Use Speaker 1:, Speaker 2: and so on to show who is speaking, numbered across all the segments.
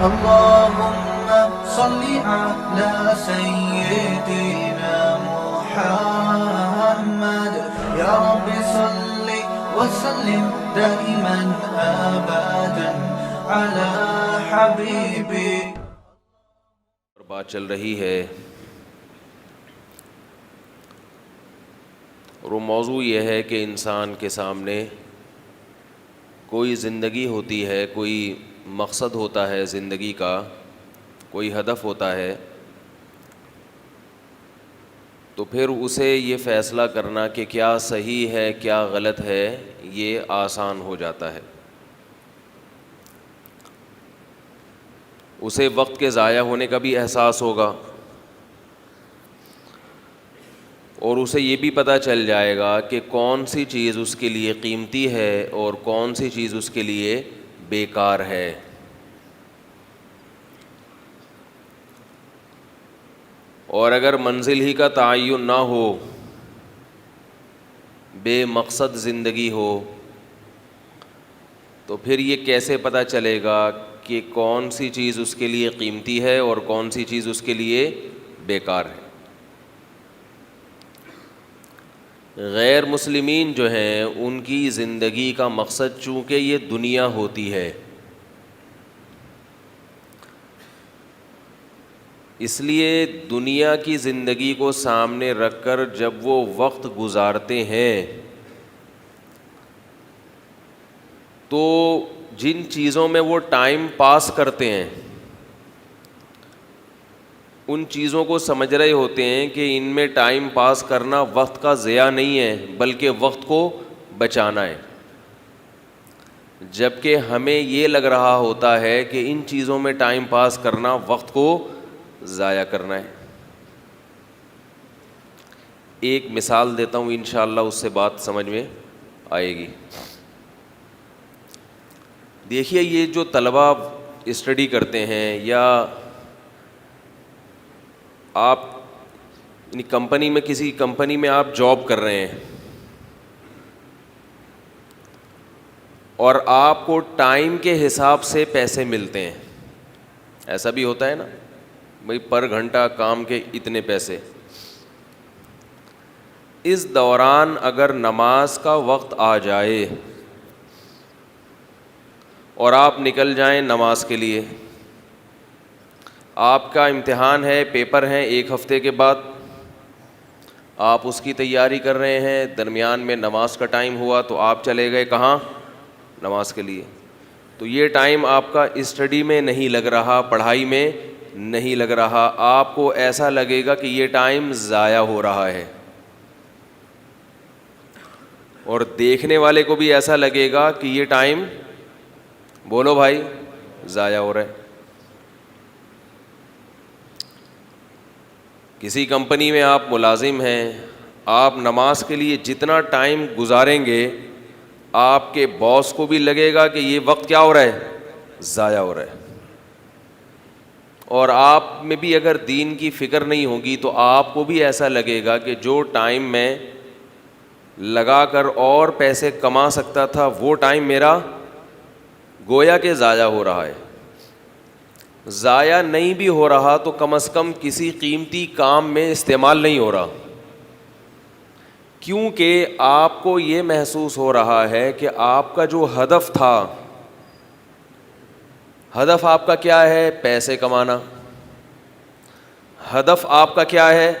Speaker 1: اللهم صل على سيدنا محمد يا رب صل وسلم دائما ابدا على حبيبي.
Speaker 2: بات چل رہی ہے اور وہ موضوع یہ ہے کہ انسان کے سامنے کوئی زندگی ہوتی ہے، کوئی مقصد ہوتا ہے زندگی کا، کوئی ہدف ہوتا ہے، تو پھر اسے یہ فیصلہ کرنا کہ کیا صحیح ہے کیا غلط ہے یہ آسان ہو جاتا ہے. اسے وقت کے ضائع ہونے کا بھی احساس ہوگا اور اسے یہ بھی پتہ چل جائے گا کہ کون سی چیز اس کے لیے قیمتی ہے اور کون سی چیز اس کے لیے بیکار ہے. اور اگر منزل ہی کا تعین نہ ہو، بے مقصد زندگی ہو، تو پھر یہ کیسے پتہ چلے گا کہ کون سی چیز اس کے لیے قیمتی ہے اور کون سی چیز اس کے لیے بیکار ہے. غیر مسلمین جو ہیں ان کی زندگی کا مقصد چونکہ یہ دنیا ہوتی ہے، اس لیے دنیا کی زندگی کو سامنے رکھ کر جب وہ وقت گزارتے ہیں تو جن چیزوں میں وہ ٹائم پاس کرتے ہیں ان چیزوں کو سمجھ رہے ہوتے ہیں کہ ان میں ٹائم پاس کرنا وقت کا ضیاع نہیں ہے بلکہ وقت کو بچانا ہے، جبکہ ہمیں یہ لگ رہا ہوتا ہے کہ ان چیزوں میں ٹائم پاس کرنا وقت کو ضائع کرنا ہے. ایک مثال دیتا ہوں انشاءاللہ اس سے بات سمجھ میں آئے گی. دیکھیے یہ جو طلباء اسٹڈی کرتے ہیں یا آپ کمپنی میں کسی کمپنی میں آپ جاب کر رہے ہیں اور آپ کو ٹائم کے حساب سے پیسے ملتے ہیں، ایسا بھی ہوتا ہے نا بھئی پر گھنٹہ کام کے اتنے پیسے. اس دوران اگر نماز کا وقت آ جائے اور آپ نکل جائیں نماز کے لیے، آپ کا امتحان ہے، پیپر ہیں ایک ہفتے کے بعد، آپ اس کی تیاری کر رہے ہیں، درمیان میں نماز کا ٹائم ہوا تو آپ چلے گئے کہاں؟ نماز کے لیے. تو یہ ٹائم آپ کا اسٹڈی میں نہیں لگ رہا، پڑھائی میں نہیں لگ رہا، آپ کو ایسا لگے گا کہ یہ ٹائم ضائع ہو رہا ہے اور دیکھنے والے کو بھی ایسا لگے گا کہ یہ ٹائم، بولو بھائی، ضائع ہو رہا ہے. کسی کمپنی میں آپ ملازم ہیں، آپ نماز کے لیے جتنا ٹائم گزاریں گے آپ کے باس کو بھی لگے گا کہ یہ وقت کیا ہو رہا ہے؟ ضائع ہو رہا ہے. اور آپ میں بھی اگر دین کی فکر نہیں ہوگی تو آپ کو بھی ایسا لگے گا کہ جو ٹائم میں لگا کر اور پیسے کما سکتا تھا وہ ٹائم میرا گویا کہ ضائع ہو رہا ہے. ضائع نہیں بھی ہو رہا تو کم از کم کسی قیمتی کام میں استعمال نہیں ہو رہا، کیونکہ آپ کو یہ محسوس ہو رہا ہے کہ آپ کا جو ہدف تھا، ہدف آپ کا کیا ہے؟ پیسے کمانا. ہدف آپ کا کیا ہے؟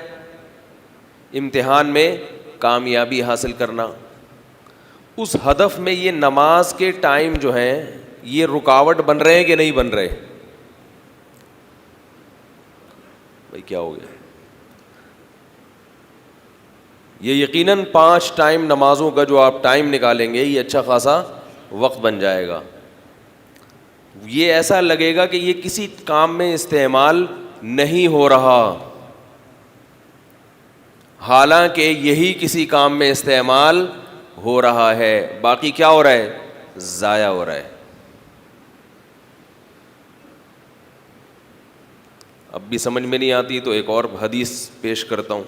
Speaker 2: امتحان میں کامیابی حاصل کرنا. اس ہدف میں یہ نماز کے ٹائم جو ہیں یہ رکاوٹ بن رہے ہیں کہ نہیں بن رہے؟ بھائی کیا ہو گیا؟ یہ یقیناً 5 ٹائم نمازوں کا جو آپ ٹائم نکالیں گے یہ اچھا خاصا وقت بن جائے گا. یہ ایسا لگے گا کہ یہ کسی کام میں استعمال نہیں ہو رہا، حالانکہ یہی کسی کام میں استعمال ہو رہا ہے. باقی کیا ہو رہا ہے؟ ضائع ہو رہا ہے. اب بھی سمجھ میں نہیں آتی تو ایک اور حدیث پیش کرتا ہوں.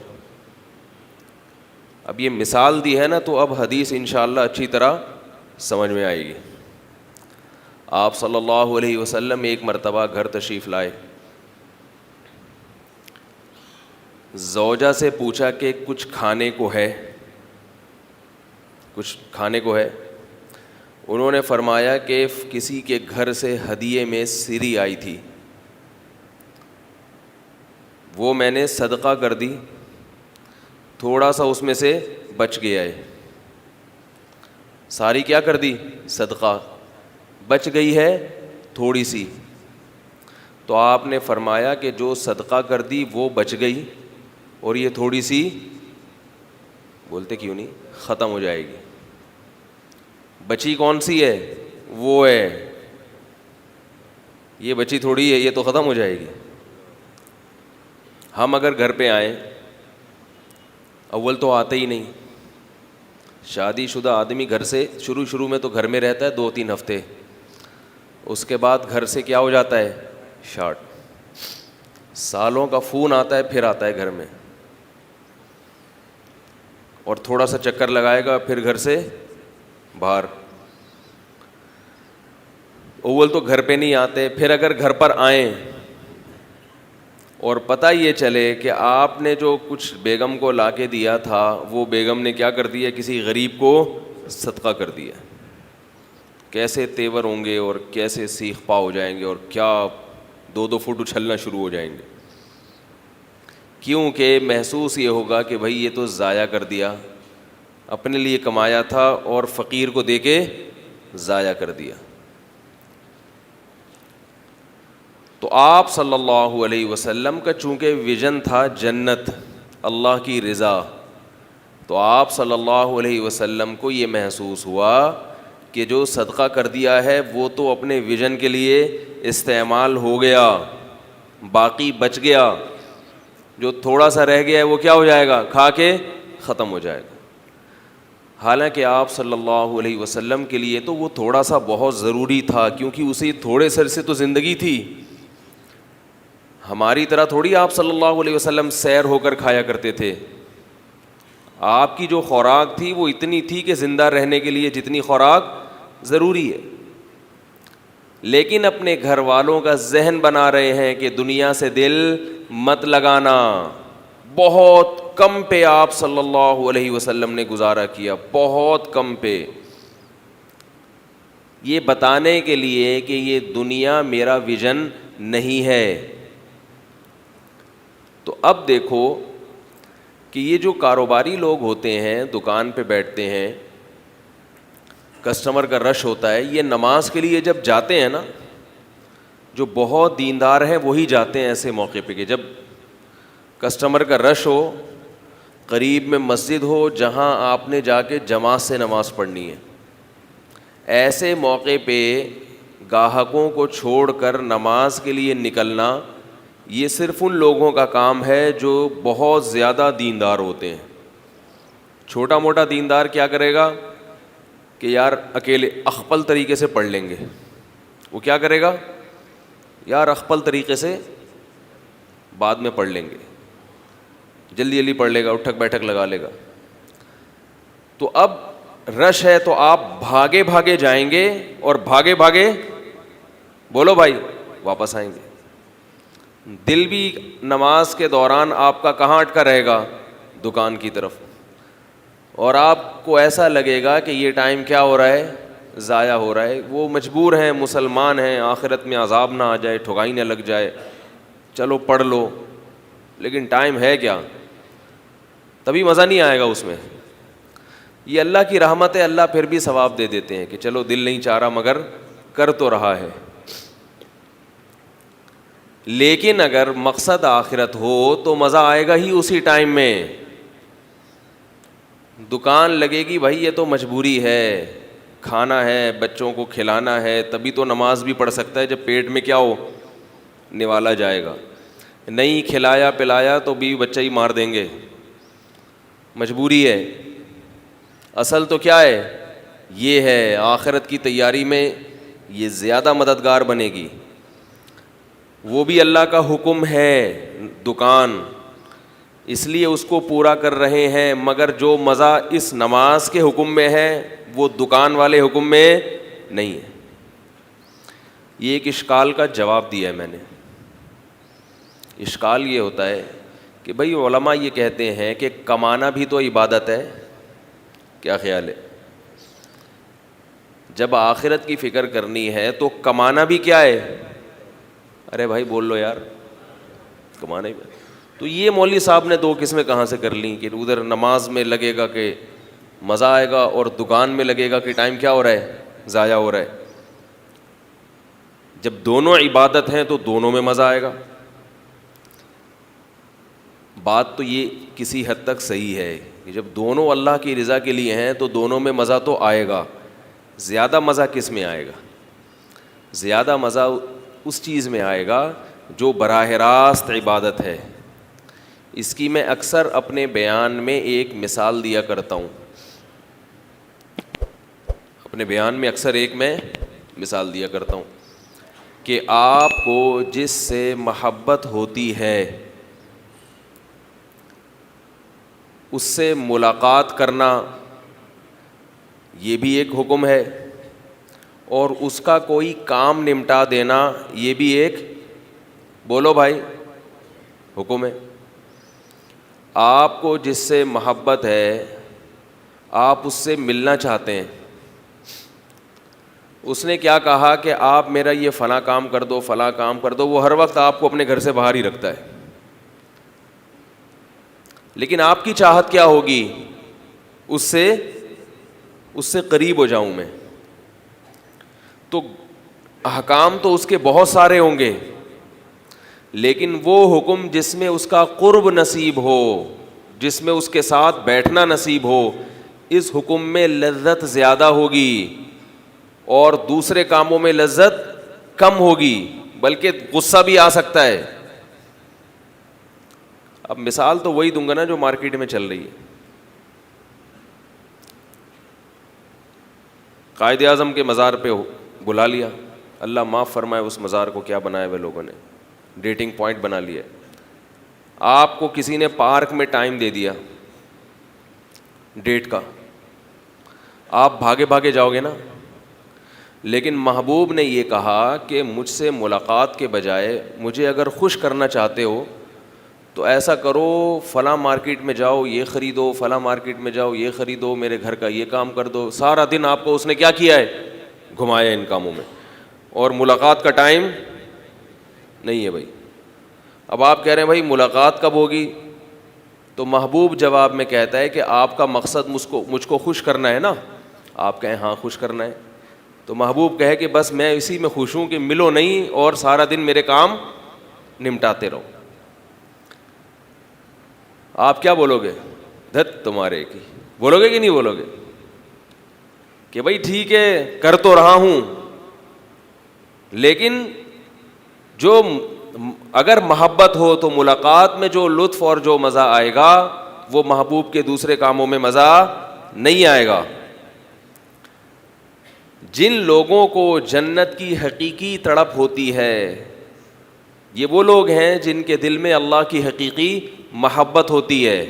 Speaker 2: اب یہ مثال دی ہے نا تو اب حدیث انشاءاللہ اچھی طرح سمجھ میں آئے گی. آپ صلی اللہ علیہ وسلم ایک مرتبہ گھر تشریف لائے. زوجہ سے پوچھا کہ کچھ کھانے کو ہے, کچھ کھانے کو ہے. انہوں نے فرمایا کہ کسی کے گھر سے ہدیے میں سری آئی تھی, وہ میں نے صدقہ کر دی, تھوڑا سا اس میں سے بچ گیا ہے. ساری کیا کر دی؟ صدقہ. بچ گئی ہے تھوڑی سی, تو آپ نے فرمایا کہ جو صدقہ کر دی وہ بچ گئی, اور یہ تھوڑی سی, بولتے کیوں نہیں, ختم ہو جائے گی. بچی کون سی ہے؟ وہ ہے. یہ بچی تھوڑی ہے, یہ تو ختم ہو جائے گی. ہم اگر گھر پہ آئیں, اول تو آتے ہی نہیں. شادی شدہ آدمی گھر سے شروع میں تو گھر میں رہتا ہے 2-3 ہفتے, اس کے بعد گھر سے کیا ہو جاتا ہے؟ شارٹ. سالوں کا فون آتا ہے, پھر آتا ہے گھر میں, اور تھوڑا سا چکر لگائے گا, پھر گھر سے باہر. اول تو گھر پہ نہیں آتے, پھر اگر گھر پر آئیں اور پتہ یہ چلے کہ آپ نے جو کچھ بیگم کو لا کے دیا تھا وہ بیگم نے کیا کر دیا؟ کسی غریب کو صدقہ کر دیا. کیسے تیور ہوں گے, اور کیسے سیخ پا ہو جائیں گے, اور کیا 2-2 فٹ اچھلنا شروع ہو جائیں گے. کیونکہ محسوس یہ ہوگا کہ بھائی یہ تو ضائع کر دیا, اپنے لیے کمایا تھا اور فقیر کو دے کے ضائع کر دیا. تو آپ صلی اللہ علیہ وسلم کا چونکہ ویژن تھا جنت, اللہ کی رضا, تو آپ صلی اللہ علیہ وسلم کو یہ محسوس ہوا کہ جو صدقہ کر دیا ہے وہ تو اپنے ویژن کے لیے استعمال ہو گیا, باقی بچ گیا. جو تھوڑا سا رہ گیا ہے وہ کیا ہو جائے گا؟ کھا کے ختم ہو جائے گا. حالانکہ آپ صلی اللہ علیہ وسلم کے لیے تو وہ تھوڑا سا بہت ضروری تھا, کیونکہ اسی تھوڑے سر سے تو زندگی تھی. ہماری طرح تھوڑی آپ صلی اللہ علیہ وسلم سیر ہو کر کھایا کرتے تھے. آپ کی جو خوراک تھی وہ اتنی تھی کہ زندہ رہنے کے لیے جتنی خوراک ضروری ہے. لیکن اپنے گھر والوں کا ذہن بنا رہے ہیں کہ دنیا سے دل مت لگانا. بہت کم پہ آپ صلی اللہ علیہ وسلم نے گزارا کیا, بہت کم پہ, یہ بتانے کے لیے کہ یہ دنیا میرا ویژن نہیں ہے. تو اب دیکھو کہ یہ جو کاروباری لوگ ہوتے ہیں, دکان پہ بیٹھتے ہیں, کسٹمر کا رش ہوتا ہے, یہ نماز کے لیے جب جاتے ہیں نا, جو بہت دیندار ہیں وہی جاتے ہیں ایسے موقع پہ کہ جب کسٹمر کا رش ہو, قریب میں مسجد ہو جہاں آپ نے جا کے جماعت سے نماز پڑھنی ہے. ایسے موقع پہ گاہکوں کو چھوڑ کر نماز کے لیے نکلنا, یہ صرف ان لوگوں کا کام ہے جو بہت زیادہ دیندار ہوتے ہیں. چھوٹا موٹا دیندار کیا کرے گا کہ یار اکیلے اخپل طریقے سے پڑھ لیں گے. وہ کیا کرے گا؟ یار اخپل طریقے سے بعد میں پڑھ لیں گے, جلدی جلدی پڑھ لے گا, اٹھک بیٹھک لگا لے گا. تو اب رش ہے تو آپ بھاگے بھاگے جائیں گے, اور بھاگے بھاگے بولو بھائی واپس آئیں گے. دل بھی نماز کے دوران آپ کا کہاں اٹکا رہے گا؟ دکان کی طرف. اور آپ کو ایسا لگے گا کہ یہ ٹائم کیا ہو رہا ہے؟ ضائع ہو رہا ہے. وہ مجبور ہیں, مسلمان ہیں, آخرت میں عذاب نہ آ جائے, ٹھگائی نہ لگ جائے, چلو پڑھ لو, لیکن ٹائم ہے کیا, تبھی مزہ نہیں آئے گا اس میں. یہ اللہ کی رحمت ہے, اللہ پھر بھی ثواب دے دیتے ہیں کہ چلو دل نہیں چاہ رہا مگر کر تو رہا ہے. لیکن اگر مقصد آخرت ہو تو مزہ آئے گا ہی اسی ٹائم میں. دکان لگے گی بھائی یہ تو مجبوری ہے, کھانا ہے, بچوں کو کھلانا ہے, تبھی تو نماز بھی پڑھ سکتا ہے جب پیٹ میں کیا ہو, نوالا جائے گا. نہیں کھلایا پلایا تو بھی بچہ ہی مار دیں گے, مجبوری ہے. اصل تو کیا ہے؟ یہ ہے آخرت کی تیاری میں یہ زیادہ مددگار بنے گی. وہ بھی اللہ کا حکم ہے دکان, اس لیے اس کو پورا کر رہے ہیں, مگر جو مزہ اس نماز کے حکم میں ہے وہ دکان والے حکم میں نہیں ہے. یہ ایک اشکال کا جواب دیا ہے میں نے. اشکال یہ ہوتا ہے کہ بھائی علماء یہ کہتے ہیں کہ کمانا بھی تو عبادت ہے. کیا خیال ہے؟ جب آخرت کی فکر کرنی ہے تو کمانا بھی کیا ہے؟ ارے بھائی بول لو یار, کمانا ہی. تو یہ مولوی صاحب نے دو قسمیں کہاں سے کر لیں کہ ادھر نماز میں لگے گا کہ مزہ آئے گا, اور دکان میں لگے گا کہ ٹائم کیا ہو رہا ہے, ضائع ہو رہا ہے. جب دونوں عبادت ہیں تو دونوں میں مزہ آئے گا. بات تو یہ کسی حد تک صحیح ہے کہ جب دونوں اللہ کی رضا کے لیے ہیں تو دونوں میں مزہ تو آئے گا. زیادہ مزہ کس میں آئے گا؟ زیادہ مزہ اس چیز میں آئے گا جو براہ راست عبادت ہے. اس کی میں اکثر اپنے بیان میں ایک مثال دیا کرتا ہوں. اپنے بیان میں اکثر ایک میں مثال دیا کرتا ہوں کہ آپ کو جس سے محبت ہوتی ہے اس سے ملاقات کرنا یہ بھی ایک حکم ہے, اور اس کا کوئی کام نمٹا دینا یہ بھی ایک, بولو بھائی, حکم ہے. آپ کو جس سے محبت ہے, آپ اس سے ملنا چاہتے ہیں, اس نے کیا کہا کہ آپ میرا یہ فلاں کام کر دو, فلاں کام کر دو, وہ ہر وقت آپ کو اپنے گھر سے باہر ہی رکھتا ہے. لیکن آپ کی چاہت کیا ہوگی؟ اس سے قریب ہو جاؤں میں. تو احکام تو اس کے بہت سارے ہوں گے, لیکن وہ حکم جس میں اس کا قرب نصیب ہو, جس میں اس کے ساتھ بیٹھنا نصیب ہو, اس حکم میں لذت زیادہ ہوگی, اور دوسرے کاموں میں لذت کم ہوگی, بلکہ غصہ بھی آ سکتا ہے. اب مثال تو وہی دوں گا نا جو مارکیٹ میں چل رہی ہے. قائد اعظم کے مزار پہ بلا لیا, اللہ معاف فرمائے اس مزار کو کیا بنایا ہوئے لوگوں نے, ڈیٹنگ پوائنٹ بنا لیا. آپ کو کسی نے پارک میں ٹائم دے دیا ڈیٹ کا, آپ بھاگے بھاگے جاؤ گے نا. لیکن محبوب نے یہ کہا کہ مجھ سے ملاقات کے بجائے مجھے اگر خوش کرنا چاہتے ہو تو ایسا کرو, فلاں مارکیٹ میں جاؤ یہ خریدو, فلاں مارکیٹ میں جاؤ یہ خریدو, میرے گھر کا یہ کام کر دو. سارا دن آپ کو اس نے کیا کیا ہے؟ گھمایا ان کاموں میں, اور ملاقات کا ٹائم نہیں ہے بھائی. اب آپ کہہ رہے ہیں بھائی ملاقات کب ہوگی؟ تو محبوب جواب میں کہتا ہے کہ آپ کا مقصد مجھ کو خوش کرنا ہے نا. آپ کہیں ہاں خوش کرنا ہے, تو محبوب کہے کہ بس میں اسی میں خوش ہوں کہ ملو نہیں اور سارا دن میرے کام نمٹاتے رہو. آپ کیا بولو گے؟ دھت تمہارے کی, بولو گے کہ نہیں بولو گے کہ بھائی ٹھیک ہے کر تو رہا ہوں, لیکن جو اگر محبت ہو تو ملاقات میں جو لطف اور جو مزہ آئے گا وہ محبوب کے دوسرے کاموں میں مزہ نہیں آئے گا. جن لوگوں کو جنت کی حقیقی تڑپ ہوتی ہے یہ وہ لوگ ہیں جن کے دل میں اللہ کی حقیقی محبت ہوتی ہے.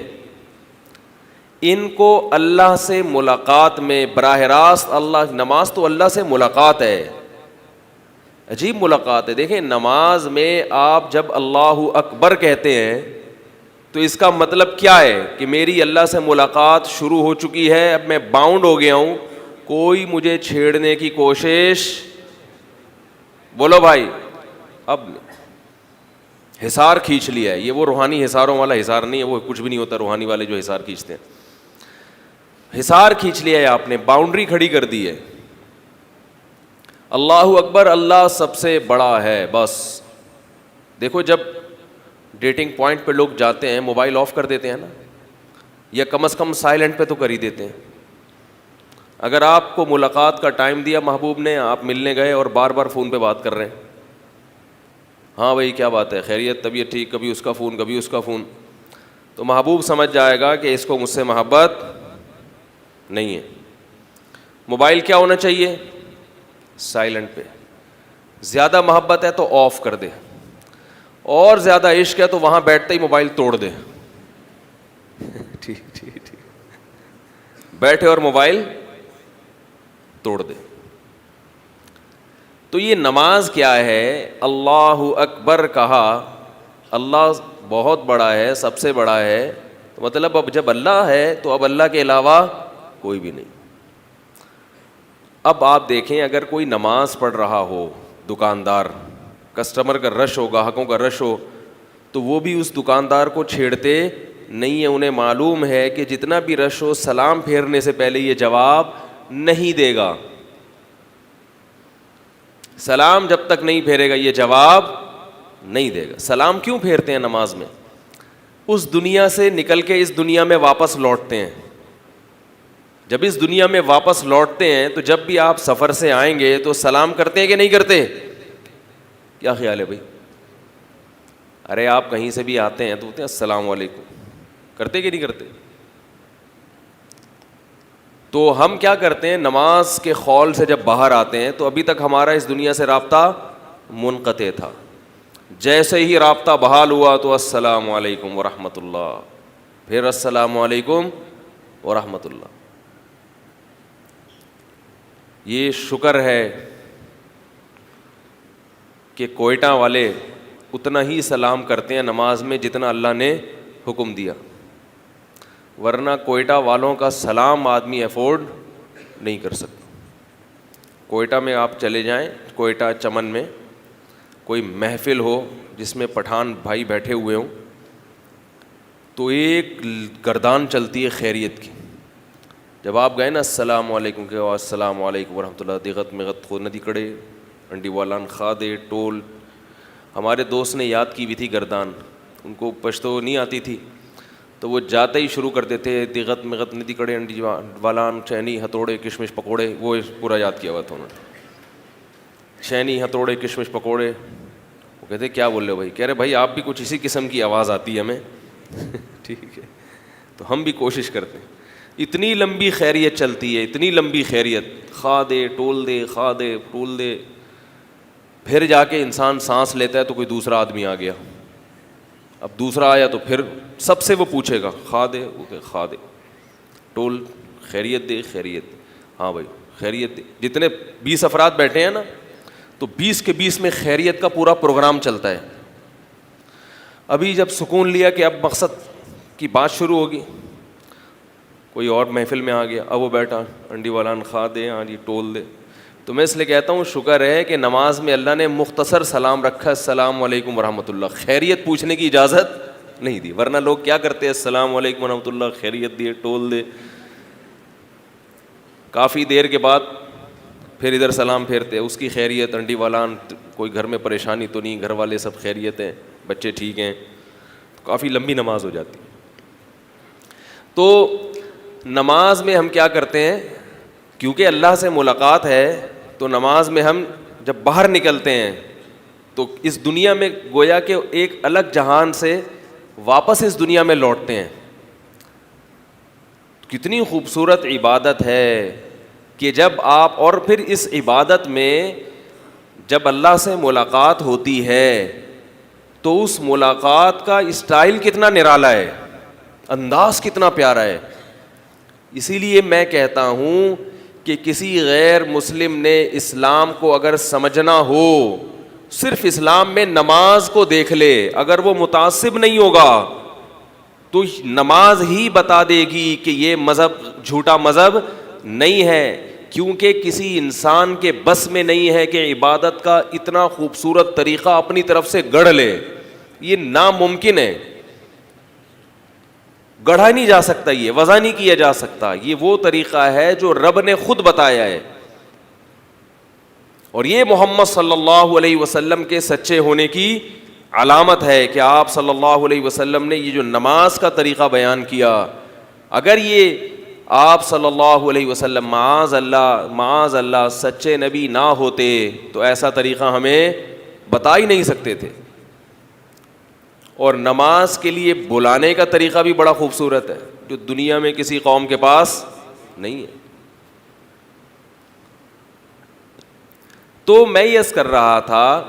Speaker 2: ان کو اللہ سے ملاقات میں براہ راست, اللہ, نماز تو اللہ سے ملاقات ہے, عجیب ملاقات ہے. دیکھیں نماز میں آپ جب اللہ اکبر کہتے ہیں تو اس کا مطلب کیا ہے کہ میری اللہ سے ملاقات شروع ہو چکی ہے, اب میں باؤنڈ ہو گیا ہوں, کوئی مجھے چھیڑنے کی کوشش, بولو بھائی, اب حصار کھینچ لیا ہے. یہ وہ روحانی حصاروں والا حصار نہیں ہے, وہ کچھ بھی نہیں ہوتا روحانی والے جو حصار کھینچتے ہیں. حصار کھینچ لیا ہے آپ نے, باؤنڈری کھڑی کر دی ہے. اللہ اکبر, اللہ سب سے بڑا ہے. بس دیکھو جب ڈیٹنگ پوائنٹ پہ لوگ جاتے ہیں موبائل آف کر دیتے ہیں نا, یا کم از کم سائلنٹ پہ تو کر ہی دیتے ہیں. اگر آپ کو ملاقات کا ٹائم دیا محبوب نے, آپ ملنے گئے اور بار بار فون پہ بات کر رہے ہیں, ہاں بھائی کیا بات ہے, خیریت, طبیعت ٹھیک, کبھی اس کا فون کبھی اس کا فون, تو محبوب سمجھ جائے گا کہ اس کو مجھ سے محبت نہیں ہے. موبائل کیا ہونا چاہیے؟ سائلنٹ پہ. زیادہ محبت ہے تو آف کر دے, اور زیادہ عشق ہے تو وہاں بیٹھتے ہی موبائل توڑ دے. ٹھیک ٹھیک ٹھیک, بیٹھے اور موبائل توڑ دے. تو یہ نماز کیا ہے؟ اللہ اکبر کہا، اللہ بہت بڑا ہے، سب سے بڑا ہے، تو مطلب اب جب اللہ ہے تو اب اللہ کے علاوہ کوئی بھی نہیں۔ اب آپ دیکھیں، اگر کوئی نماز پڑھ رہا ہو، دکاندار، کسٹمر کا رش ہو، گاہکوں کا رش ہو، تو وہ بھی اس دکاندار کو چھیڑتے نہیں ہیں، انہیں معلوم ہے کہ جتنا بھی رش ہو سلام پھیرنے سے پہلے یہ جواب نہیں دے گا، سلام جب تک نہیں پھیرے گا یہ جواب نہیں دے گا۔ سلام کیوں پھیرتے ہیں نماز میں؟ اس دنیا سے نکل کے اس دنیا میں واپس لوٹتے ہیں۔ جب اس دنیا میں واپس لوٹتے ہیں تو جب بھی آپ سفر سے آئیں گے تو سلام کرتے ہیں کہ نہیں کرتے؟ کیا خیال ہے بھائی؟ ارے آپ کہیں سے بھی آتے ہیں تو بولتے ہیں السلام علیکم، کرتے کہ نہیں کرتے؟ تو ہم کیا کرتے ہیں، نماز کے خول سے جب باہر آتے ہیں تو ابھی تک ہمارا اس دنیا سے رابطہ منقطع تھا، جیسے ہی رابطہ بحال ہوا تو السلام علیکم ورحمۃ اللہ، پھر السلام علیکم ورحمۃ اللہ۔ یہ شکر ہے کہ کوئٹہ والے اتنا ہی سلام کرتے ہیں نماز میں جتنا اللہ نے حکم دیا، ورنہ کوئٹہ والوں کا سلام آدمی افورڈ نہیں کر سکتا۔ کوئٹہ میں آپ چلے جائیں، کوئٹہ چمن میں کوئی محفل ہو جس میں پٹھان بھائی بیٹھے ہوئے ہوں، تو ایک گردان چلتی ہے خیریت کی۔ جب آپ گئے نا السلام علیکم کہ السلام علیکم ورحمۃ اللہ، دیغت مغت خود ندی کڑے انڈی والان خادے ٹول، ہمارے دوست نے یاد کی ہوئی تھی گردان، ان کو پشتو نہیں آتی تھی، تو وہ جاتے ہی شروع کر دیتے دیغت مغت ندی کڑے انڈی والان چینی ہتھوڑے کشمش پکوڑے، وہ پورا یاد کیا ہوا تھا انہوں نے، چینی ہتھوڑے کشمش پکوڑے۔ وہ کہتے کیا بول رہے ہو بھائی؟ کہہ رہے بھائی آپ بھی کچھ اسی قسم کی آواز آتی ہے ہمیں ٹھیک ہے، تو ہم بھی کوشش کرتے ہیں۔ اتنی لمبی خیریت چلتی ہے، اتنی لمبی خیریت، خا دے ٹول دے، خا دے ٹول دے، پھر جا کے انسان سانس لیتا ہے تو کوئی دوسرا آدمی آ گیا، اب دوسرا آیا تو پھر سب سے وہ پوچھے گا خا دے، وہ کہ خا دے ٹول، خیریت دے، خیریت، ہاں بھائی خیریت دے۔ جتنے 20 افراد بیٹھے ہیں نا، تو 20 کے 20 میں خیریت کا پورا پروگرام چلتا ہے۔ ابھی جب سکون لیا کہ اب مقصد کی بات شروع ہوگی، کوئی اور محفل میں آ گیا، اب وہ بیٹھا انڈی والان خا دے، ہاں جی ٹول دے۔ تو میں اس لیے کہتا ہوں شکر ہے کہ نماز میں اللہ نے مختصر سلام رکھا، السلام علیکم ورحمۃ اللہ، خیریت پوچھنے کی اجازت نہیں دی، ورنہ لوگ کیا کرتے ہیں السلام علیکم ورحمۃ اللہ، خیریت دیے، ٹول دے، کافی دیر کے بعد پھر ادھر سلام پھیرتے، اس کی خیریت، انڈی والان کوئی گھر میں پریشانی تو نہیں، گھر والے سب خیریت ہیں، بچے ٹھیک ہیں، کافی لمبی نماز ہو جاتی۔ تو نماز میں ہم کیا کرتے ہیں، کیونکہ اللہ سے ملاقات ہے تو نماز میں ہم جب باہر نکلتے ہیں تو اس دنیا میں گویا کہ ایک الگ جہان سے واپس اس دنیا میں لوٹتے ہیں۔ کتنی خوبصورت عبادت ہے کہ جب آپ، اور پھر اس عبادت میں جب اللہ سے ملاقات ہوتی ہے تو اس ملاقات کا اسٹائل کتنا نرالا ہے، انداز کتنا پیارا ہے۔ اسی لیے میں کہتا ہوں کہ کسی غیر مسلم نے اسلام کو اگر سمجھنا ہو، صرف اسلام میں نماز کو دیکھ لے، اگر وہ متعصب نہیں ہوگا تو نماز ہی بتا دے گی کہ یہ مذہب جھوٹا مذہب نہیں ہے، کیونکہ کسی انسان کے بس میں نہیں ہے کہ عبادت کا اتنا خوبصورت طریقہ اپنی طرف سے گڑھ لے، یہ ناممکن ہے، گڑھا نہیں جا سکتا، یہ وضع نہیں کیا جا سکتا، یہ وہ طریقہ ہے جو رب نے خود بتایا ہے، اور یہ محمد صلی اللہ علیہ وسلم کے سچے ہونے کی علامت ہے کہ آپ صلی اللہ علیہ وسلم نے یہ جو نماز کا طریقہ بیان کیا، اگر یہ آپ صلی اللہ علیہ وسلم معاذ اللہ سچے نبی نہ ہوتے تو ایسا طریقہ ہمیں بتا ہی نہیں سکتے تھے۔ اور نماز کے لیے بلانے کا طریقہ بھی بڑا خوبصورت ہے، جو دنیا میں کسی قوم کے پاس نہیں ہے۔ تو میں یس کر رہا تھا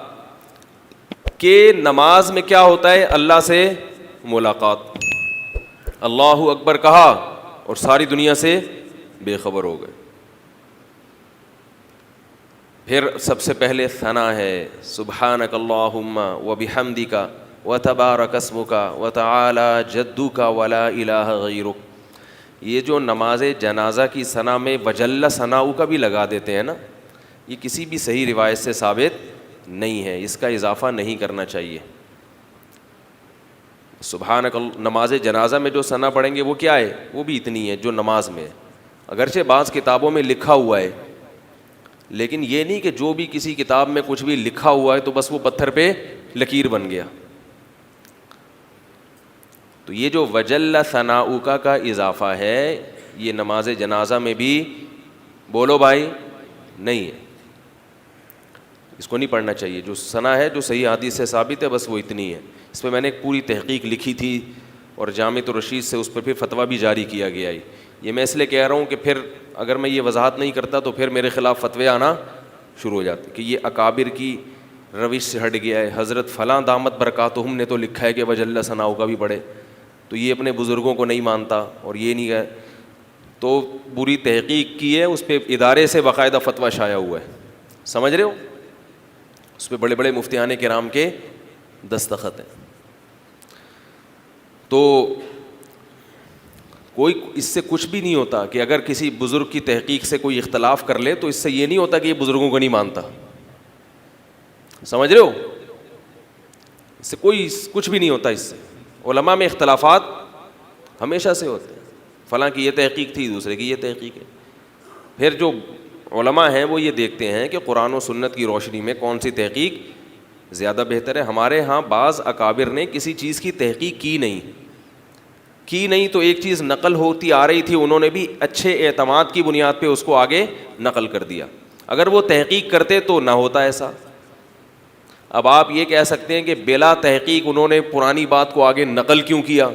Speaker 2: کہ نماز میں کیا ہوتا ہے، اللہ سے ملاقات، اللہ اکبر کہا اور ساری دنیا سے بے خبر ہو گئے۔ پھر سب سے پہلے ثنا ہے، سبحانک اللہم وبحمدک وتبارک اسمک وتعالی جدک ولا الہ غیرک. یہ جو نماز جنازہ کی ثنا میں وجل ثناؤ کا بھی لگا دیتے ہیں نا، یہ کسی بھی صحیح روایت سے ثابت نہیں ہے، اس کا اضافہ نہیں کرنا چاہیے. سبحانک نماز جنازہ میں جو ثنا پڑھیں گے وہ کیا ہے؟ وہ بھی اتنی ہے جو نماز میں ہے. اگرچہ بعض کتابوں میں لکھا ہوا ہے، لیکن یہ نہیں کہ جو بھی کسی کتاب میں کچھ بھی لکھا ہوا ہے تو بس وہ پتھر پہ لکیر بن گیا. تو یہ جو وجل ثناؤک کا اضافہ ہے یہ نماز جنازہ میں بھی بولو بھائی نہیں ہے، اس کو نہیں پڑھنا چاہیے. جو ثنا ہے جو صحیح حدیث سے ثابت ہے بس وہ اتنی ہے. اس پہ میں نے ایک پوری تحقیق لکھی تھی اور جامع الرشید سے اس پر پھر فتویٰ بھی جاری کیا گیا ہے. یہ میں اس لیے کہہ رہا ہوں کہ پھر اگر میں یہ وضاحت نہیں کرتا تو پھر میرے خلاف فتوے آنا شروع ہو جاتے کہ یہ اکابر کی روش سے ہٹ گیا ہے. حضرت فلاں دامت برکاتہم نے تو لکھا ہے کہ وجل ثناؤ کا بھی پڑھے، تو یہ اپنے بزرگوں کو نہیں مانتا اور یہ نہیں ہے. تو پوری تحقیق کی ہے، اس پہ ادارے سے باقاعدہ فتویٰ شائع ہوا ہے، سمجھ رہے ہو؟ اس پہ بڑے بڑے مفتیان کرام کے دستخط ہیں. تو کوئی اس سے کچھ بھی نہیں ہوتا کہ اگر کسی بزرگ کی تحقیق سے کوئی اختلاف کر لے تو اس سے یہ نہیں ہوتا کہ یہ بزرگوں کو نہیں مانتا، سمجھ رہے ہو؟ اس سے کوئی کچھ بھی نہیں ہوتا. اس سے علماء میں اختلافات ہمیشہ سے ہوتے ہیں، فلاں کی یہ تحقیق تھی دوسرے کی یہ تحقیق ہے. پھر جو علماء ہیں وہ یہ دیکھتے ہیں کہ قرآن و سنت کی روشنی میں کون سی تحقیق زیادہ بہتر ہے. ہمارے ہاں بعض اکابر نے کسی چیز کی تحقیق کی نہیں تو ایک چیز نقل ہوتی آ رہی تھی، انہوں نے بھی اچھے اعتماد کی بنیاد پہ اس کو آگے نقل کر دیا. اگر وہ تحقیق کرتے تو نہ ہوتا ایسا. اب آپ یہ کہہ سکتے ہیں کہ بلا تحقیق انہوں نے پرانی بات کو آگے نقل کیوں کیا؟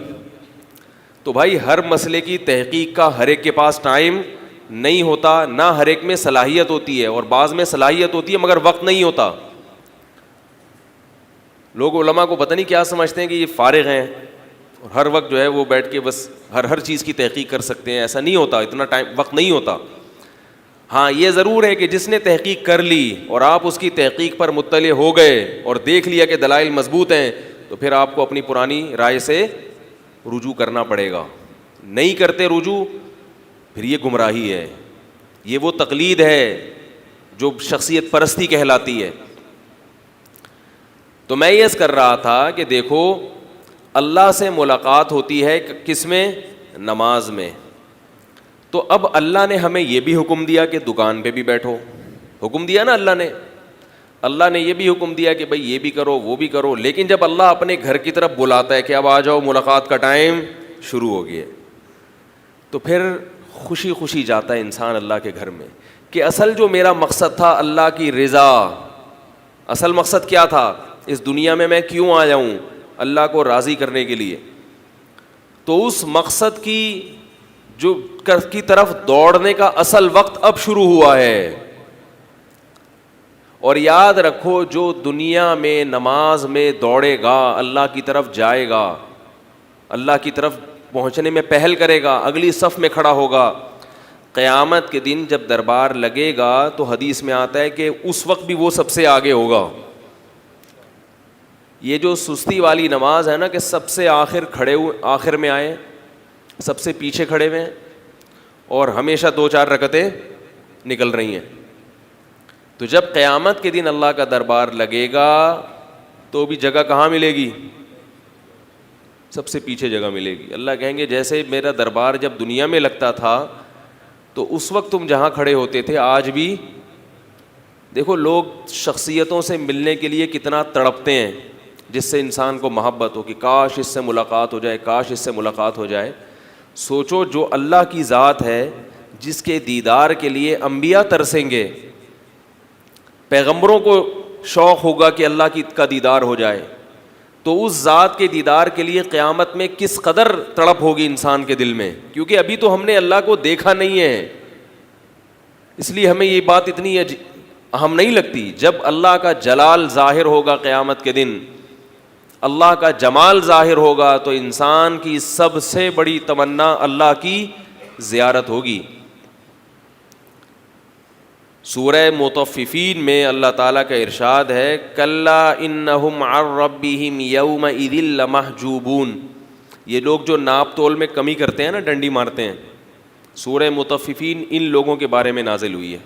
Speaker 2: تو بھائی ہر مسئلے کی تحقیق کا ہر ایک کے پاس ٹائم نہیں ہوتا، نہ ہر ایک میں صلاحیت ہوتی ہے، اور بعض میں صلاحیت ہوتی ہے مگر وقت نہیں ہوتا. لوگ علماء کو پتہ نہیں کیا سمجھتے ہیں کہ یہ فارغ ہیں اور ہر وقت جو ہے وہ بیٹھ کے بس ہر چیز کی تحقیق کر سکتے ہیں. ایسا نہیں ہوتا، اتنا ٹائم وقت نہیں ہوتا. ہاں یہ ضرور ہے کہ جس نے تحقیق کر لی اور آپ اس کی تحقیق پر مطلع ہو گئے اور دیکھ لیا کہ دلائل مضبوط ہیں تو پھر آپ کو اپنی پرانی رائے سے رجوع کرنا پڑے گا. نہیں کرتے رجوع پھر یہ گمراہی ہے، یہ وہ تقلید ہے جو شخصیت پرستی کہلاتی ہے. تو میں یہ عرض کر رہا تھا کہ دیکھو اللہ سے ملاقات ہوتی ہے کس میں؟ نماز میں. تو اب اللہ نے ہمیں یہ بھی حکم دیا کہ دکان پہ بھی بیٹھو، حکم دیا نا اللہ نے یہ بھی حکم دیا کہ بھائی یہ بھی کرو وہ بھی کرو. لیکن جب اللہ اپنے گھر کی طرف بلاتا ہے کہ اب آ جاؤ ملاقات کا ٹائم شروع ہو گیا، تو پھر خوشی خوشی جاتا ہے انسان اللہ کے گھر میں کہ اصل جو میرا مقصد تھا اللہ کی رضا، اصل مقصد کیا تھا اس دنیا میں کیوں آیا ہوں؟ اللہ کو راضی کرنے کے لیے. تو اس مقصد کی طرف دوڑنے کا اصل وقت اب شروع ہوا ہے. اور یاد رکھو جو دنیا میں نماز میں دوڑے گا اللہ کی طرف جائے گا، اللہ کی طرف پہنچنے میں پہل کرے گا، اگلی صف میں کھڑا ہوگا، قیامت کے دن جب دربار لگے گا تو حدیث میں آتا ہے کہ اس وقت بھی وہ سب سے آگے ہوگا. یہ جو سستی والی نماز ہے نا کہ سب سے آخر میں آئے، سب سے پیچھے کھڑے ہوئے ہیں اور ہمیشہ 2-4 رکعتیں نکل رہی ہیں، تو جب قیامت کے دن اللہ کا دربار لگے گا تو بھی جگہ کہاں ملے گی؟ سب سے پیچھے جگہ ملے گی. اللہ کہیں گے جیسے میرا دربار جب دنیا میں لگتا تھا تو اس وقت تم جہاں کھڑے ہوتے تھے آج بھی. دیکھو لوگ شخصیتوں سے ملنے کے لیے کتنا تڑپتے ہیں جس سے انسان کو محبت ہو کہ کاش اس سے ملاقات ہو جائے، کاش اس سے ملاقات ہو جائے. سوچو جو اللہ کی ذات ہے جس کے دیدار کے لیے انبیاء ترسیں گے، پیغمبروں کو شوق ہوگا کہ اللہ کا دیدار ہو جائے، تو اس ذات کے دیدار کے لیے قیامت میں کس قدر تڑپ ہوگی انسان کے دل میں. کیونکہ ابھی تو ہم نے اللہ کو دیکھا نہیں ہے، اس لیے ہمیں یہ بات اتنی اہم نہیں لگتی. جب اللہ کا جلال ظاہر ہوگا قیامت کے دن، اللہ کا جمال ظاہر ہوگا، تو انسان کی سب سے بڑی تمنا اللہ کی زیارت ہوگی. سورہ مطففین میں اللہ تعالیٰ کا ارشاد ہے کلا انہم عن ربہم یومئذ لمحجوبون. یہ لوگ جو ناپ تول میں کمی کرتے ہیں نا, ڈنڈی مارتے ہیں, سورہ مطففین ان لوگوں کے بارے میں نازل ہوئی ہے.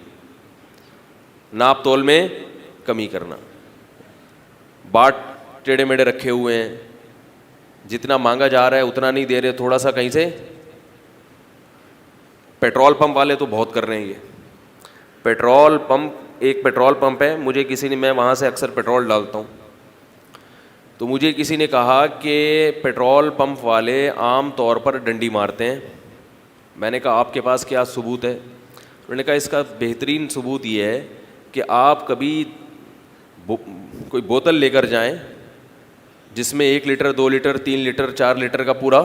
Speaker 2: ناپ تول میں کمی کرنا, باٹ ٹیڑھے میڑھے رکھے ہوئے ہیں, جتنا مانگا جا رہا ہے اتنا نہیں دے رہے, تھوڑا سا کہیں سے. پیٹرول پمپ والے تو بہت کر رہے ہیں. یہ پیٹرول پمپ, ایک پیٹرول پمپ ہے, مجھے کسی نے, میں وہاں سے اکثر پیٹرول ڈالتا ہوں, تو مجھے کسی نے کہا کہ پیٹرول پمپ والے عام طور پر ڈنڈی مارتے ہیں. میں نے کہا آپ کے پاس کیا ثبوت ہے؟ انہوں نے کہا اس کا بہترین ثبوت یہ ہے کہ آپ کبھی کوئی بوتل لے کر جائیں جس میں 1 لیٹر 2 لیٹر 3 لیٹر 4 لیٹر کا پورا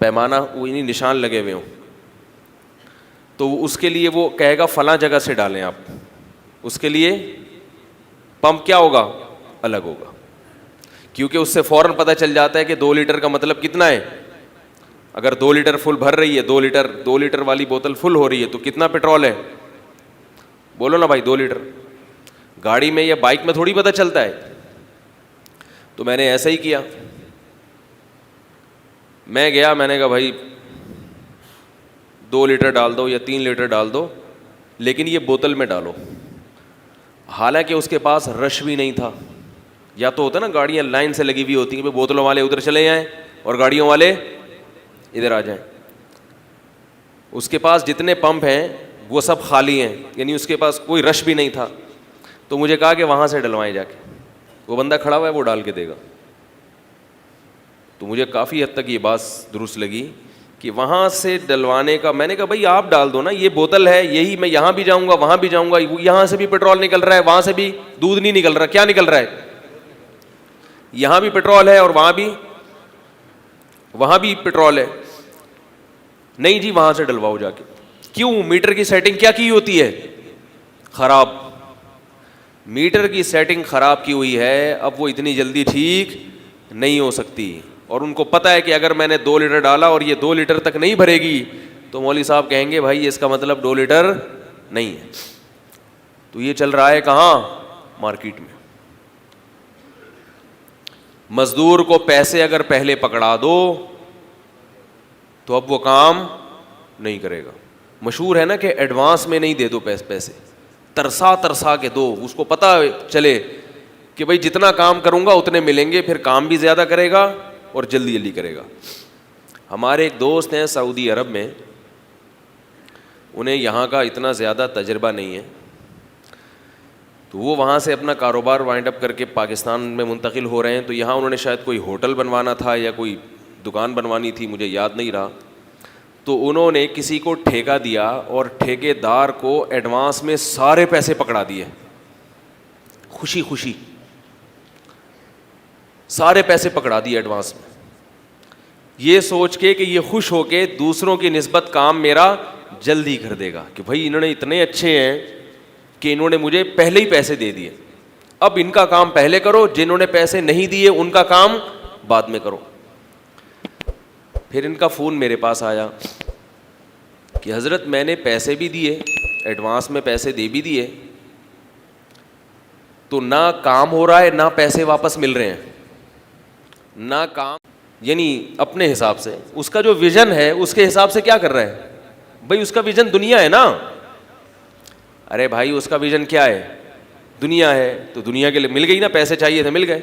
Speaker 2: پیمانہ وہی نشان لگے ہوئے ہوں, تو اس کے لیے وہ کہے گا فلاں جگہ سے ڈالیں آپ, اس کے لیے پمپ کیا ہوگا, الگ ہوگا, کیونکہ اس سے فوراً پتہ چل جاتا ہے کہ 2 لیٹر کا مطلب کتنا ہے. اگر 2 لیٹر فل بھر رہی ہے, 2 لیٹر والی بوتل فل ہو رہی ہے, تو کتنا پیٹرول ہے؟ بولو نا بھائی, 2 لیٹر. گاڑی میں یا بائک میں تھوڑی پتہ چلتا ہے. تو میں نے ایسا ہی کیا, میں گیا, میں نے کہا بھائی 2 لیٹر ڈال دو یا 3 لیٹر ڈال دو, لیکن یہ بوتل میں ڈالو. حالانکہ اس کے پاس رش بھی نہیں تھا. یا تو ہوتا نا گاڑیاں لائن سے لگی ہوئی ہوتی ہیں, بوتلوں والے ادھر چلے جائیں اور گاڑیوں والے ادھر آ جائیں. اس کے پاس جتنے پمپ ہیں وہ سب خالی ہیں, یعنی اس کے پاس کوئی رش بھی نہیں تھا. تو مجھے کہا کہ وہاں سے ڈلوائیں جا کے, وہ بندہ کھڑا ہوا ہے وہ ڈال کے دے گا. تو مجھے کافی حد تک یہ بات درست لگی کہ وہاں سے ڈلوانے کا. میں نے کہا بھائی آپ ڈال دو نا, یہ بوتل ہے, یہی میں یہاں بھی جاؤں گا وہاں بھی جاؤں گا, یہاں سے بھی پیٹرول نکل رہا ہے, وہاں سے بھی دودھ نہیں نکل رہا, کیا نکل رہا ہے؟ یہاں بھی پیٹرول ہے اور وہاں بھی پیٹرول ہے. نہیں جی وہاں سے ڈلواؤ جا کے. کیوں؟ میٹر کی سیٹنگ کیا کی ہوتی ہے؟ خراب. میٹر کی سیٹنگ خراب کی ہوئی ہے, اب وہ اتنی جلدی ٹھیک نہیں ہو سکتی. اور ان کو پتہ ہے کہ اگر میں نے 2 لیٹر ڈالا اور یہ 2 لیٹر تک نہیں بھرے گی تو مولوی صاحب کہیں گے بھائی اس کا مطلب 2 لیٹر نہیں ہے. تو یہ چل رہا ہے کہاں؟ مارکیٹ میں. مزدور کو پیسے اگر پہلے پکڑا دو تو اب وہ کام نہیں کرے گا. مشہور ہے نا کہ ایڈوانس میں نہیں دے دو پیسے, ترسا کے دو. اس کو پتہ چلے کہ بھائی جتنا کام کروں گا اتنے ملیں گے, پھر کام بھی زیادہ کرے گا اور جلدی کرے گا. ہمارے ایک دوست ہیں سعودی عرب میں, انہیں یہاں کا اتنا زیادہ تجربہ نہیں ہے, تو وہ وہاں سے اپنا کاروبار وائنڈ اپ کر کے پاکستان میں منتقل ہو رہے ہیں. تو یہاں انہوں نے شاید کوئی ہوٹل بنوانا تھا یا کوئی دکان بنوانی تھی, مجھے یاد نہیں رہا. تو انہوں نے کسی کو ٹھیکہ دیا اور ٹھیکے دار کو ایڈوانس میں سارے پیسے پکڑا دیے, خوشی سارے پیسے پکڑا دیے ایڈوانس میں, یہ سوچ کے کہ یہ خوش ہو کے دوسروں کی نسبت کام میرا جلدی کر دے گا کہ بھائی انہوں نے اتنے اچھے ہیں کہ انہوں نے مجھے پہلے ہی پیسے دے دیے, اب ان کا کام پہلے کرو, جنہوں نے پیسے نہیں دیے ان کا کام بعد میں کرو. پھر ان کا فون میرے پاس آیا کہ حضرت میں نے پیسے بھی دیے, ایڈوانس میں پیسے دے بھی دیے, تو نہ کام ہو رہا ہے نہ پیسے واپس مل رہے ہیں, نہ کام, یعنی اپنے حساب سے اس کا جو ویژن ہے اس کے حساب سے کیا کر رہا ہے. بھائی اس کا ویژن دنیا ہے نا. ارے بھائی اس کا ویژن کیا ہے؟ دنیا ہے, تو دنیا کے لیے مل گئی نا, پیسے چاہیے تھے مل گئے.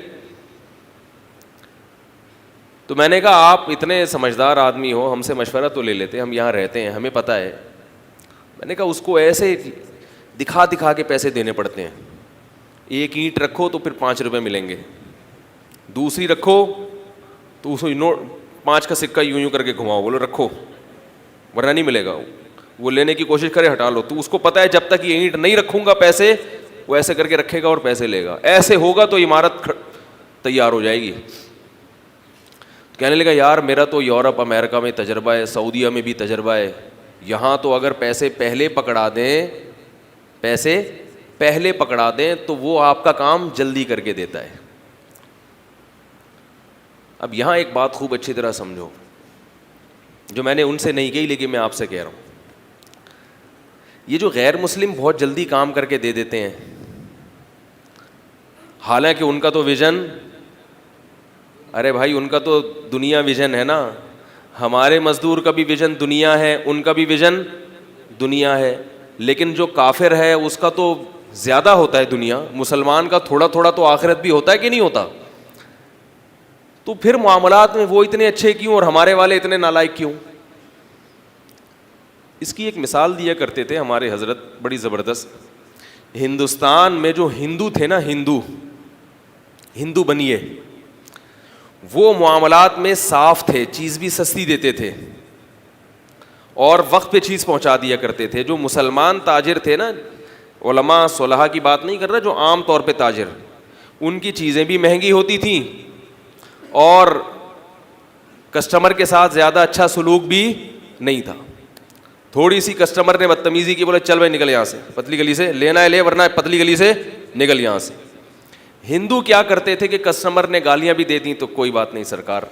Speaker 2: تو میں نے کہا آپ اتنے سمجھدار آدمی ہو, ہم سے مشورہ تو لے لیتے, ہم یہاں رہتے ہیں ہمیں پتہ ہے. میں نے کہا اس کو ایسے دکھا کے پیسے دینے پڑتے ہیں. 1 اینٹ رکھو تو پھر 5 روپے ملیں گے, دوسری رکھو تو اس کو 5 کا سکہ یوں کر کے گھماؤ, بولو رکھو ورنہ نہیں ملے گا. وہ لینے کی کوشش کرے ہٹا لو, تو اس کو پتہ ہے جب تک یہ اینٹ نہیں رکھوں گا پیسے, وہ ایسے کر کے رکھے گا اور پیسے لے گا. ایسے ہوگا تو عمارت تیار ہو جائے گی. کہنے لگا یار میرا تو یورپ امریکہ میں تجربہ ہے, سعودیہ میں بھی تجربہ ہے, یہاں تو اگر پیسے پہلے پکڑا دیں تو وہ آپ کا کام جلدی کر کے دیتا ہے. اب یہاں ایک بات خوب اچھی طرح سمجھو جو میں نے ان سے نہیں کہی لیکن میں آپ سے کہہ رہا ہوں. یہ جو غیر مسلم بہت جلدی کام کر کے دے دیتے ہیں, حالانکہ ان کا تو ویژن, ارے بھائی ان کا تو دنیا ویژن ہے نا, ہمارے مزدور کا بھی ویژن دنیا ہے, ان کا بھی ویژن دنیا ہے, لیکن جو کافر ہے اس کا تو زیادہ ہوتا ہے دنیا, مسلمان کا تھوڑا تھوڑا تو آخرت بھی ہوتا ہے کہ نہیں ہوتا؟ تو پھر معاملات میں وہ اتنے اچھے کیوں اور ہمارے والے اتنے نالائق کیوں؟ اس کی ایک مثال دیا کرتے تھے ہمارے حضرت بڑی زبردست. ہندوستان میں جو ہندو تھے نا, ہندو بنیے, وہ معاملات میں صاف تھے, چیز بھی سستی دیتے تھے اور وقت پہ چیز پہنچا دیا کرتے تھے. جو مسلمان تاجر تھے نا, علماء صلحاء کی بات نہیں کر رہا, جو عام طور پہ تاجر, ان کی چیزیں بھی مہنگی ہوتی تھیں اور کسٹمر کے ساتھ زیادہ اچھا سلوک بھی نہیں تھا. تھوڑی سی کسٹمر نے بدتمیزی کی, بولے چل بھائی نکل یہاں سے, پتلی گلی سے لینا ہے لے, ورنہ پتلی گلی سے نکل یہاں سے. ہندو کیا کرتے تھے کہ کسٹمر نے گالیاں بھی دے دیں تو کوئی بات نہیں سرکار,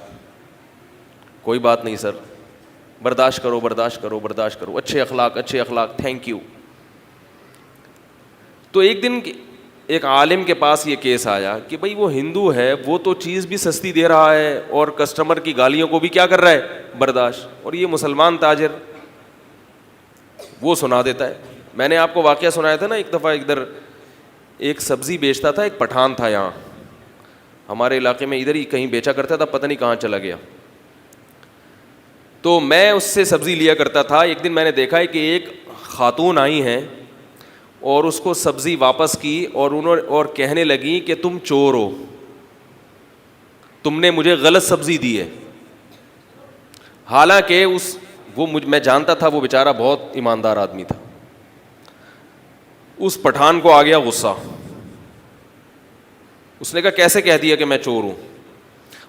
Speaker 2: کوئی بات نہیں سر, برداشت کرو برداشت کرو برداشت کرو, اچھے اخلاق, تھینک یو. تو ایک دن ایک عالم کے پاس یہ کیس آیا کہ بھئی وہ ہندو ہے, وہ تو چیز بھی سستی دے رہا ہے اور کسٹمر کی گالیوں کو بھی کیا کر رہا ہے, برداشت, اور یہ مسلمان تاجر وہ سنا دیتا ہے. میں نے آپ کو واقعہ سنایا تھا نا ایک دفعہ, ادھر ایک سبزی بیچتا تھا, ایک پٹھان تھا یہاں ہمارے علاقے میں, ادھر ہی کہیں بیچا کرتا تھا, پتہ نہیں کہاں چلا گیا. تو میں اس سے سبزی لیا کرتا تھا. ایک دن میں نے دیکھا ہے کہ ایک خاتون آئی ہیں اور اس کو سبزی واپس کی اور کہنے لگی کہ تم چور ہو, تم نے مجھے غلط سبزی دی ہے. حالانکہ میں جانتا تھا وہ بیچارہ بہت ایماندار آدمی تھا. اس پٹھان کو آ گیا غصہ, اس نے کہا کیسے کہہ دیا کہ میں چور ہوں؟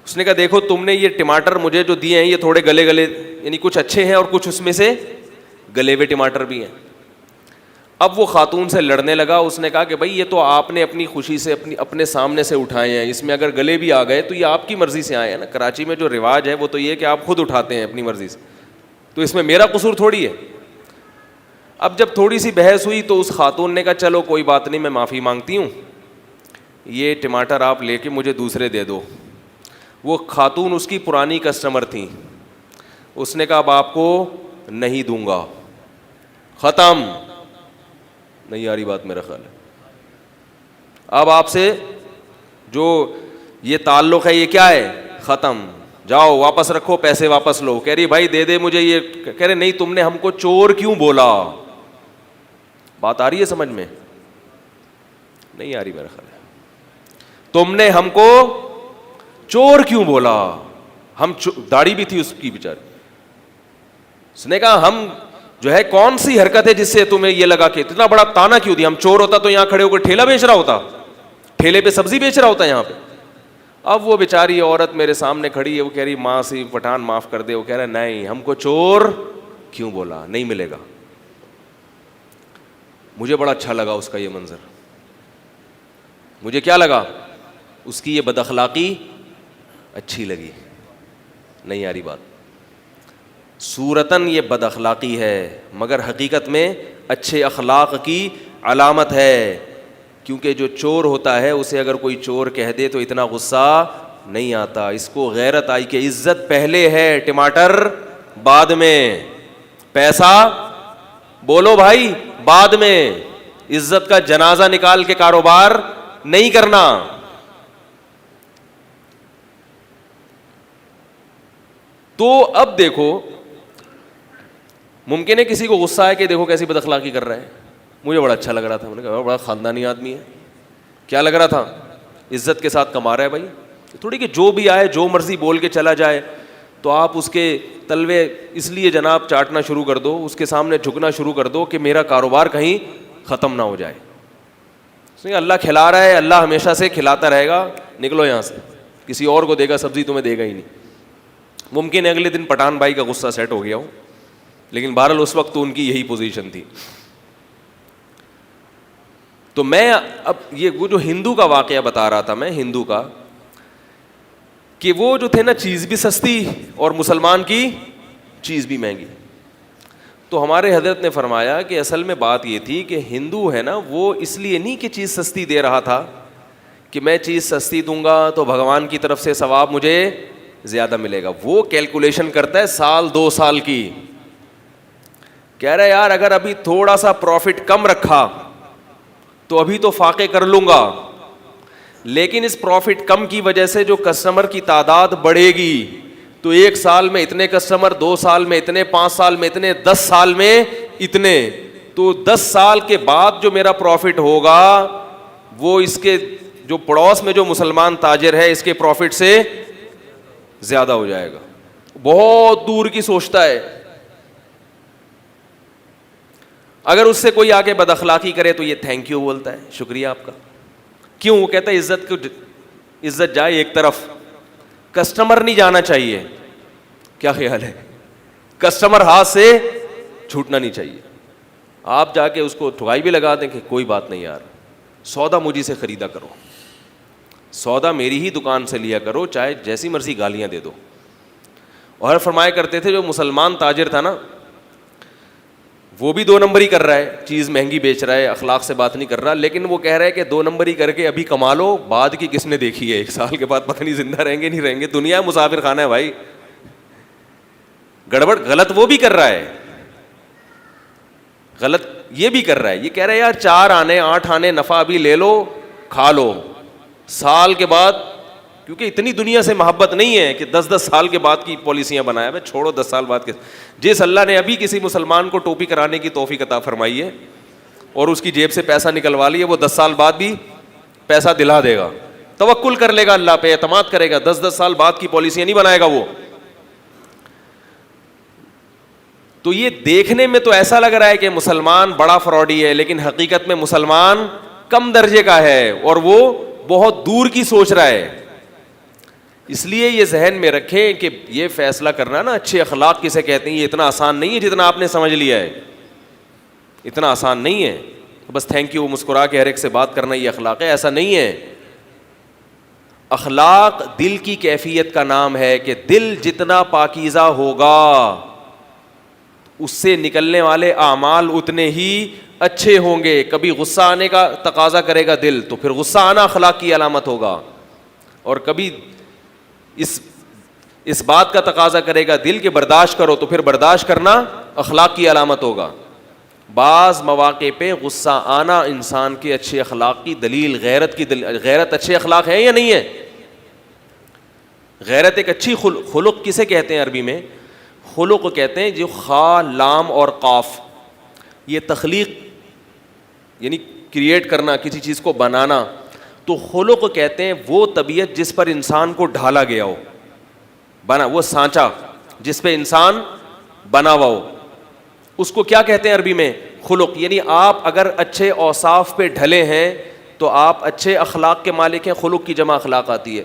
Speaker 2: اس نے کہا دیکھو تم نے یہ ٹماٹر مجھے جو دیے ہیں یہ تھوڑے گلے یعنی کچھ اچھے ہیں اور کچھ اس میں سے گلے ہوئے ٹماٹر بھی ہیں. اب وہ خاتون سے لڑنے لگا. اس نے کہا کہ بھائی یہ تو آپ نے اپنی خوشی سے اپنے سامنے سے اٹھائے ہیں, اس میں اگر گلے بھی آ گئے تو یہ آپ کی مرضی سے آئے ہیں نا. کراچی میں جو رواج ہے وہ تو یہ کہ آپ خود اٹھاتے ہیں اپنی مرضی سے, تو اس میں میرا قصور تھوڑی ہے. اب جب تھوڑی سی بحث ہوئی تو اس خاتون نے کہا چلو کوئی بات نہیں, میں معافی مانگتی ہوں, یہ ٹماٹر آپ لے کے مجھے دوسرے دے دو. وہ خاتون اس کی پرانی کسٹمر تھیں. اس نے کہا اب آپ کو نہیں دوں گا, ختم. نہیں آ رہی بات میرا خیال ہے. اب آپ سے جو یہ تعلق ہے یہ کیا ہے, ختم, جاؤ واپس رکھو, پیسے واپس لو. کہہ رہی بھائی دے دے مجھے یہ. کہہ رہے نہیں تم نے ہم کو چور کیوں بولا؟ بات آ رہی ہے سمجھ میں؟ نہیں آ رہی میرا خیال ہے. تم نے ہم کو چور کیوں بولا؟ ہم داڑھی بھی تھی اس کی بیچاری. اس نے کہا ہم جو ہے کون سی حرکت ہے جس سے تمہیں یہ لگا کہ اتنا بڑا تانا کیوں دیا؟ ہم چور ہوتا تو یہاں کھڑے ہو کر ٹھیلا بیچ رہا ہوتا, ٹھیلے پہ سبزی بیچ رہا ہوتا یہاں پہ. اب وہ بیچاری عورت میرے سامنے کھڑی ہے, وہ کہہ رہی ماں سی پٹھان معاف کر دے. وہ کہہ رہا نہیں ہم کو چور کیوں بولا, نہیں ملے گا. مجھے بڑا اچھا لگا اس کا یہ منظر. مجھے کیا لگا؟ اس کی یہ بد اخلاقی اچھی لگی. نہیں آ رہی بات. صورتاً یہ بد اخلاقی ہے مگر حقیقت میں اچھے اخلاق کی علامت ہے. کیونکہ جو چور ہوتا ہے اسے اگر کوئی چور کہہ دے تو اتنا غصہ نہیں آتا. اس کو غیرت آئی کہ عزت پہلے ہے, ٹماٹر بعد میں, پیسہ بولو بھائی بعد میں. عزت کا جنازہ نکال کے کاروبار نہیں کرنا. تو اب دیکھو ممکن ہے کسی کو غصہ ہے کہ دیکھو کیسی بد اخلاقی کر رہا ہے. مجھے بڑا اچھا لگ رہا تھا. میں نے کہا بڑا خاندانی آدمی ہے. کیا لگ رہا تھا؟ عزت کے ساتھ کما رہا ہے بھائی. تھوڑی کہ جو بھی آئے جو مرضی بول کے چلا جائے تو آپ اس کے تلوے اس لیے جناب چاٹنا شروع کر دو, اس کے سامنے جھکنا شروع کر دو کہ میرا کاروبار کہیں ختم نہ ہو جائے. اللہ کھلا رہا ہے, اللہ ہمیشہ سے کھلاتا رہے گا, نکلو یہاں سے. کسی اور کو دے گا سبزی, تمہیں دے گا ہی نہیں. ممکن ہے اگلے دن پٹھان بھائی کا غصہ سیٹ ہو گیا ہو, لیکن بہرحال اس وقت تو ان کی یہی پوزیشن تھی. تو میں اب یہ وہ جو ہندو کا واقعہ بتا رہا تھا میں, ہندو کا, کہ وہ جو تھے نا چیز بھی سستی اور مسلمان کی چیز بھی مہنگی. تو ہمارے حضرت نے فرمایا کہ اصل میں بات یہ تھی کہ ہندو ہے نا وہ اس لیے نہیں کہ چیز سستی دے رہا تھا کہ میں چیز سستی دوں گا تو بھگوان کی طرف سے ثواب مجھے زیادہ ملے گا. وہ کیلکولیشن کرتا ہے سال 2 سال کی. کہہ رہا ہے یار اگر ابھی تھوڑا سا پروفٹ کم رکھا تو ابھی تو فاقے کر لوں گا, لیکن اس پروفٹ کم کی وجہ سے جو کسٹمر کی تعداد بڑھے گی تو 1 سال میں اتنے کسٹمر, 2 سال میں اتنے, 5 سال میں اتنے, 10 سال میں اتنے, تو 10 سال کے بعد جو میرا پروفٹ ہوگا وہ اس کے جو پڑوس میں جو مسلمان تاجر ہے اس کے پروفٹ سے زیادہ ہو جائے گا. بہت دور کی سوچتا ہے. اگر اس سے کوئی آگے بد اخلاقی کرے تو یہ تھینک یو بولتا ہے, شکریہ آپ کا. کیوں؟ وہ کہتا ہے عزت جائے ایک طرف, کسٹمر نہیں جانا چاہیے. کیا خیال ہے؟ کسٹمر ہاتھ سے چھوٹنا نہیں چاہیے. آپ جا کے اس کو ٹھگائی بھی لگا دیں کہ کوئی بات نہیں یار, سودا مجھے سے خریدا کرو, سودا میری ہی دکان سے لیا کرو, چاہے جیسی مرضی گالیاں دے دو. اور فرمایا کرتے تھے جو مسلمان تاجر تھا نا وہ بھی 2 نمبر ہی کر رہا ہے, چیز مہنگی بیچ رہا ہے, اخلاق سے بات نہیں کر رہا, لیکن وہ کہہ رہا ہے کہ 2 نمبر ہی کر کے ابھی کما لو, بعد کی کس نے دیکھی ہے, 1 سال کے بعد پتہ نہیں زندہ رہیں گے نہیں رہیں گے. دنیا مسافر خانہ ہے بھائی. گڑبڑ غلط وہ بھی کر رہا ہے, غلط یہ بھی کر رہا ہے. یہ کہہ رہا ہے یار 4 آنے 8 آنے نفع ابھی لے لو کھا لو, سال کے بعد, کیونکہ اتنی دنیا سے محبت نہیں ہے کہ 10 سال کے بعد کی پالیسیاں بنایا. میں چھوڑو 10 سال بعد کے, جس اللہ نے ابھی کسی مسلمان کو ٹوپی کرانے کی توفیق عطا فرمائی ہے اور اس کی جیب سے پیسہ نکلوا لیے, وہ 10 سال بعد بھی پیسہ دلا دے گا. توکل کر لے گا اللہ پہ, اعتماد کرے گا, 10 سال بعد کی پالیسیاں نہیں بنائے گا وہ. تو یہ دیکھنے میں تو ایسا لگ رہا ہے کہ مسلمان بڑا فراڈی ہے, لیکن حقیقت میں مسلمان کم درجے کا ہے اور وہ بہت دور کی سوچ رہا ہے. اس لیے یہ ذہن میں رکھیں کہ یہ فیصلہ کرنا نا اچھے اخلاق کسے کہتے ہیں یہ اتنا آسان نہیں ہے جتنا آپ نے سمجھ لیا ہے. اتنا آسان نہیں ہے بس تھینک یو مسکرا کے ہر ایک سے بات کرنا یہ اخلاق ہے, ایسا نہیں ہے. اخلاق دل کی کیفیت کا نام ہے کہ دل جتنا پاکیزہ ہوگا اس سے نکلنے والے اعمال اتنے ہی اچھے ہوں گے. کبھی غصہ آنے کا تقاضا کرے گا دل تو پھر غصہ آنا اخلاق کی علامت ہوگا, اور کبھی اس بات کا تقاضا کرے گا دل کہ برداشت کرو تو پھر برداشت کرنا اخلاق کی علامت ہوگا. بعض مواقع پہ غصہ آنا انسان کے اچھے اخلاق کی دلیل, غیرت کی دلیل. غیرت اچھے اخلاق ہے یا نہیں ہے؟ غیرت ایک اچھی خلق کسے کہتے ہیں عربی میں؟ خلق کہتے ہیں جو خا لام اور قاف, یہ تخلیق یعنی کریٹ کرنا, کسی چیز کو بنانا. تو خلق کہتے ہیں وہ طبیعت جس پر انسان کو ڈھالا گیا ہو, بنا وہ سانچا جس پہ انسان بنا ہوا ہو, اس کو کیا کہتے ہیں عربی میں؟ خلق. یعنی آپ اگر اچھے اوصاف پہ ڈھلے ہیں تو آپ اچھے اخلاق کے مالک ہیں. خلق کی جمع اخلاق آتی ہے.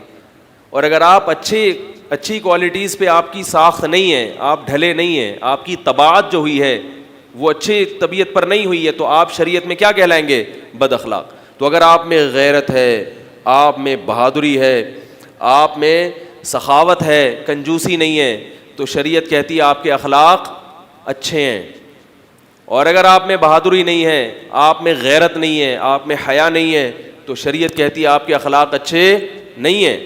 Speaker 2: اور اگر آپ اچھی کوالٹیز پہ آپ کی ساخت نہیں ہے, آپ ڈھلے نہیں ہیں, آپ کی طباعت جو ہوئی ہے وہ اچھی طبیعت پر نہیں ہوئی ہے, تو آپ شریعت میں کیا کہلائیں گے؟ بد اخلاق. تو اگر آپ میں غیرت ہے, آپ میں بہادری ہے, آپ میں سخاوت ہے, کنجوسی نہیں ہے, تو شریعت کہتی ہے آپ کے اخلاق اچھے ہیں. اور اگر آپ میں بہادری نہیں ہے, آپ میں غیرت نہیں ہے, آپ میں حیا نہیں ہے, تو شریعت کہتی ہے آپ کے اخلاق اچھے نہیں ہیں.